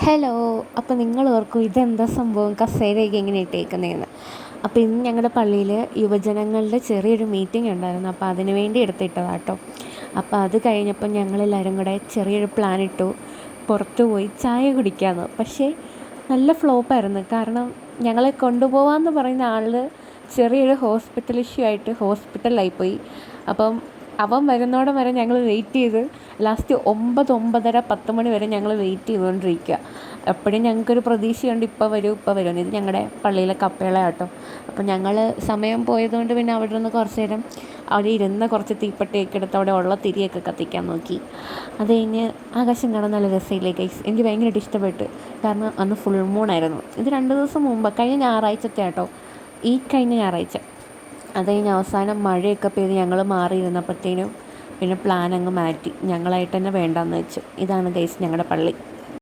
Hello. അപ്പോൾ നിങ്ങൾ ഓർക്കും ഇതെന്താ സംഭവം കസേരയൊക്കെ എങ്ങനെ ഇട്ടേക്കുന്നതെന്ന്. അപ്പോൾ ഇന്ന് ഞങ്ങളുടെ പള്ളിയിൽ യുവജനങ്ങളുടെ ചെറിയൊരു മീറ്റിംഗ് ഉണ്ടായിരുന്നു. അപ്പോൾ അതിന് വേണ്ടി എടുത്തിട്ടതാണ് കേട്ടോ. അപ്പോൾ അത് കഴിഞ്ഞപ്പോൾ ഞങ്ങളെല്ലാവരും കൂടെ ചെറിയൊരു പ്ലാൻ ഇട്ടു, പുറത്തു പോയി ചായ കുടിക്കാമെന്ന്. പക്ഷേ നല്ല ഫ്ലോപ്പായിരുന്നു. കാരണം ഞങ്ങളെ കൊണ്ടുപോകാമെന്ന് പറയുന്ന ആൾ ചെറിയൊരു ഹോസ്പിറ്റൽ ഇഷ്യൂ ആയിട്ട് ഹോസ്പിറ്റലിലായിപ്പോയി. അപ്പം അവൻ വരുന്നോടം വരെ ഞങ്ങൾ വെയിറ്റ് ചെയ്ത് ലാസ്റ്റ് 9-9:30-10 മണി വരെ ഞങ്ങൾ വെയിറ്റ് ചെയ്തുകൊണ്ടിരിക്കുക. എപ്പോഴും ഞങ്ങൾക്കൊരു പ്രതീക്ഷയുണ്ട്, ഇപ്പോൾ വരും ഇപ്പോൾ വരുമെന്ന്. ഇത് ഞങ്ങളുടെ പള്ളിയിലെ കപ്പേള കേട്ടോ. അപ്പോൾ ഞങ്ങൾ സമയം പോയതുകൊണ്ട് പിന്നെ അവിടെ നിന്ന് കുറച്ച് നേരം അവിടെ ഇരുന്ന് കുറച്ച് തീപ്പെട്ടിയൊക്കെ എടുത്ത് അവിടെ ഉള്ള തിരിയൊക്കെ കത്തിക്കാൻ നോക്കി. അത് കഴിഞ്ഞ് ആകാശം കാണാൻ നല്ല രസമില്ലേ ഗൈസ്. എനിക്ക് ഭയങ്കരമായിട്ട് ഇഷ്ടപ്പെട്ടു. കാരണം അന്ന് ഫുൾ മൂണായിരുന്നു. ഇത് 2 ദിവസം മുമ്പ്, കഴിഞ്ഞ ഞായറാഴ്ചത്തെ കേട്ടോ, ഈ കഴിഞ്ഞ ഞായറാഴ്ച. അത് കഴിഞ്ഞ് അവസാനം മഴയൊക്കെ പെയ്ത് ഞങ്ങൾ മാറിയിരുന്നപ്പോഴത്തേനും പിന്നെ പ്ലാൻ അങ്ങ് മാറ്റി. ഞങ്ങളായിട്ട് തന്നെ വേണ്ടാന്ന് വെച്ചു. ഇതാണ് ഗൈസ് ഞങ്ങളുടെ പള്ളി.